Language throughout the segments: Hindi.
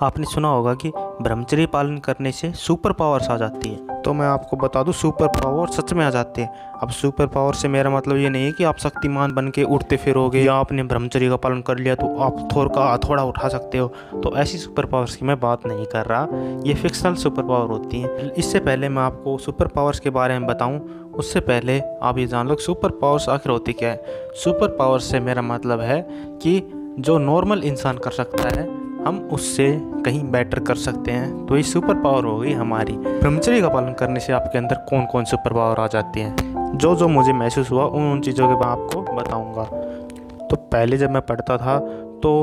आपने सुना होगा कि ब्रह्मचर्य पालन करने से सुपर पावर्स आ जाती है। तो मैं आपको बता दूं, सुपर पावर सच में आ जाते हैं। अब सुपर पावर से मेरा मतलब ये नहीं है कि आप शक्तिमान बन के उड़ते फिरोगे या आपने ब्रह्मचर्य का पालन कर लिया तो आप थोर का हथौड़ा उठा सकते हो। तो ऐसी सुपर पावर्स की मैं बात नहीं कर रहा, ये फिक्शनल सुपर पावर होती हैं। इससे पहले मैं आपको सुपर पावर्स के बारे में बताऊँ, उससे पहले आप ये जान लो सुपर पावर्स आखिर होती क्या है। सुपर पावर्स से मेरा मतलब है कि जो नॉर्मल इंसान कर सकता है हम उससे कहीं बेटर कर सकते हैं। तो ये सुपर पावर हो गई हमारी। ब्रह्मचर्य का पालन करने से आपके अंदर कौन कौन सुपर पावर आ जाती हैं, जो मुझे महसूस हुआ उन चीज़ों के मैं आपको बताऊंगा। तो पहले जब मैं पढ़ता था तो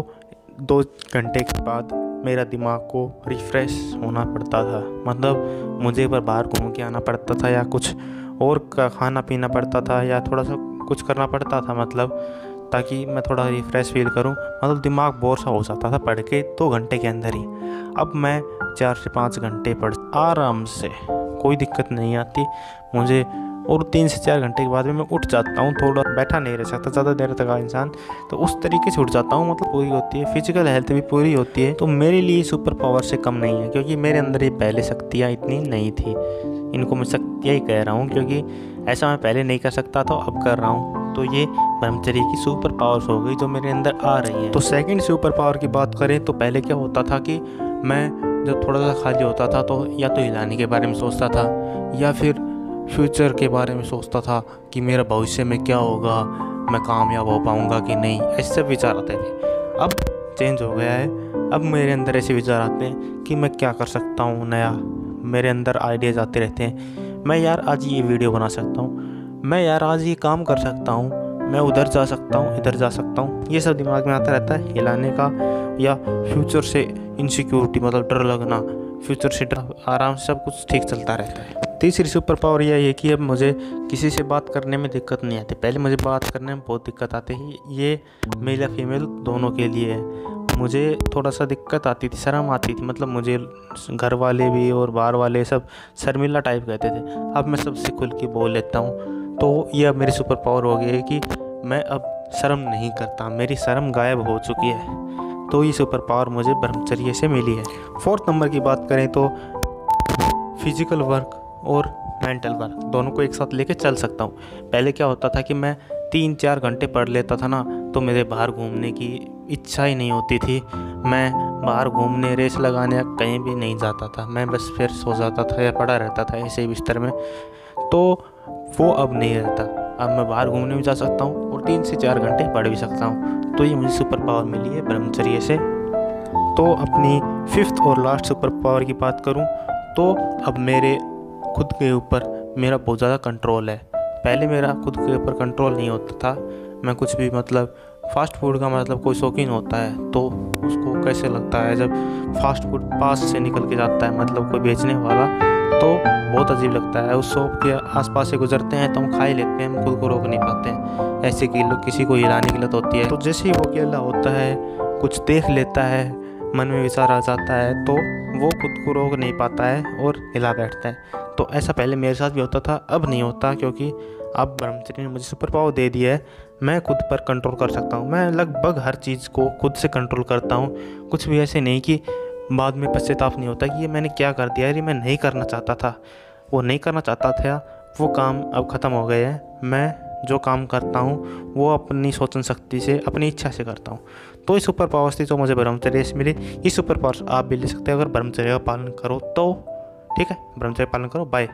2 घंटे के बाद मेरा दिमाग को रिफ़्रेश होना पड़ता था। मतलब मुझे एक बार बाहर घूम के आना पड़ता था या कुछ और का खाना पीना पड़ता था या थोड़ा सा कुछ करना पड़ता था, मतलब ताकि मैं थोड़ा रिफ़्रेश फील करूं। मतलब दिमाग बोर सा हो जाता था पढ़ के 2 घंटे के अंदर ही। अब मैं 4 से 5 घंटे पढ़ आराम से, कोई दिक्कत नहीं आती मुझे। और 3 से 4 घंटे के बाद में मैं उठ जाता हूँ, थोड़ा बैठा नहीं रह सकता ज़्यादा देर तक इंसान, तो उस तरीके से उठ जाता हूँ। मतलब पूरी होती है, फिजिकल हेल्थ भी पूरी होती है। तो मेरे लिए सुपर पावर से कम नहीं है, क्योंकि मेरे अंदर ये पहले शक्तियाँ इतनी नहीं थी। इनको मैं शक्तियाँ ही कह रहा हूँ, क्योंकि ऐसा मैं पहले नहीं कर सकता था, अब कर रहा हूँ। तो ये ब्रह्मचर्य की सुपर पावर्स हो गई जो मेरे अंदर आ रही हैं। तो सेकंड सुपर पावर की बात करें तो पहले क्या होता था कि मैं जब थोड़ा सा खाली होता था तो या तो हिलाने के बारे में सोचता था या फिर फ्यूचर के बारे में सोचता था कि मेरा भविष्य में क्या होगा, मैं कामयाब हो पाऊँगा कि नहीं, ऐसे विचार आते थे। अब चेंज हो गया है, अब मेरे अंदर ऐसे विचार आते हैं कि मैं क्या कर सकता हूँ नया। मेरे अंदर आइडियाज़ आते रहते हैं, मैं यार आज ये वीडियो बना सकता हूँ, मैं यार आज ये काम कर सकता हूँ, मैं उधर जा सकता हूँ, इधर जा सकता हूँ। ये सब दिमाग में आता रहता है हिलाने का, या फ्यूचर से इनसिक्योरिटी मतलब डर लगना, फ्यूचर से डर, आराम से सब कुछ ठीक चलता रहता है। तीसरी सुपर पावर यह है कि अब मुझे किसी से बात करने में दिक्कत नहीं आती। पहले मुझे बात करने में बहुत दिक्कत आती है, ये मेल या फीमेल दोनों के लिए है। मुझे थोड़ा सा दिक्कत आती थी, शर्म आती थी, मतलब मुझे घर वाले भी और बाहर वाले सब शर्मिला टाइप कहते थे। अब मैं सबसे खुल के बोल लेता हूँ। तो ये अब मेरी सुपर पावर हो गई है कि मैं अब शर्म नहीं करता, मेरी शर्म गायब हो चुकी है। तो ये सुपर पावर मुझे ब्रह्मचर्य से मिली है। 4th नंबर की बात करें तो फिजिकल वर्क और मेंटल वर्क दोनों को एक साथ लेके चल सकता हूँ। पहले क्या होता था कि मैं 3-4 घंटे पढ़ लेता था ना, तो मेरे बाहर घूमने की इच्छा ही नहीं होती थी। मैं बाहर घूमने, रेस लगाने कहीं भी नहीं जाता था, मैं बस फिर सो जाता था या पड़ा रहता था ऐसे ही बिस्तर में। तो वो अब नहीं रहता, अब मैं बाहर घूमने भी जा सकता हूँ और 3 से 4 घंटे पढ़ भी सकता हूँ। तो ये मुझे सुपर पावर मिली है ब्रह्मचर्य से। तो अपनी 5th और लास्ट सुपर पावर की बात करूँ तो अब मेरे खुद के ऊपर मेरा बहुत ज़्यादा कंट्रोल है। पहले मेरा खुद के ऊपर कंट्रोल नहीं होता था। मैं कुछ भी, मतलब फास्ट फूड का मतलब कोई शौकीन होता है तो उसको कैसे लगता है जब फास्ट फूड पास से निकल के जाता है, मतलब कोई बेचने वाला, तो बहुत अजीब लगता है। उस शॉप के आसपास से गुजरते हैं तो हम खा ही लेते हैं, हम खुद को रोक नहीं पाते हैं। ऐसे कि लोग किसी को हिलाने की लत होती है, तो जैसे ही वो अकेला होता है, कुछ देख लेता है, मन में विचार आ जाता है, तो वो खुद को रोक नहीं पाता है और हिला बैठता है। तो ऐसा पहले मेरे साथ भी होता था, अब नहीं होता, क्योंकि अब ब्रह्मचर्य ने मुझे सुपर पावर दे दिया है। मैं खुद पर कंट्रोल कर सकता हूँ, मैं लगभग हर चीज़ को खुद से कंट्रोल करता हूँ। कुछ भी ऐसे नहीं कि बाद में पश्चाताप नहीं होता कि ये मैंने क्या कर दिया, ये मैं नहीं करना चाहता था। वो नहीं करना चाहता था, वो काम अब ख़त्म हो गए हैं। मैं जो काम करता हूँ वो अपनी सोचन शक्ति से, अपनी इच्छा से करता हूँ। तो ये सुपर पावर्स थी जो मुझे ब्रह्मचर्य से मिली। ये सुपर पावर्स आप भी ले सकते हैं अगर ब्रह्मचर्य का पालन करो तो। ठीक है, ब्रह्मचर्य पालन करो। बाय।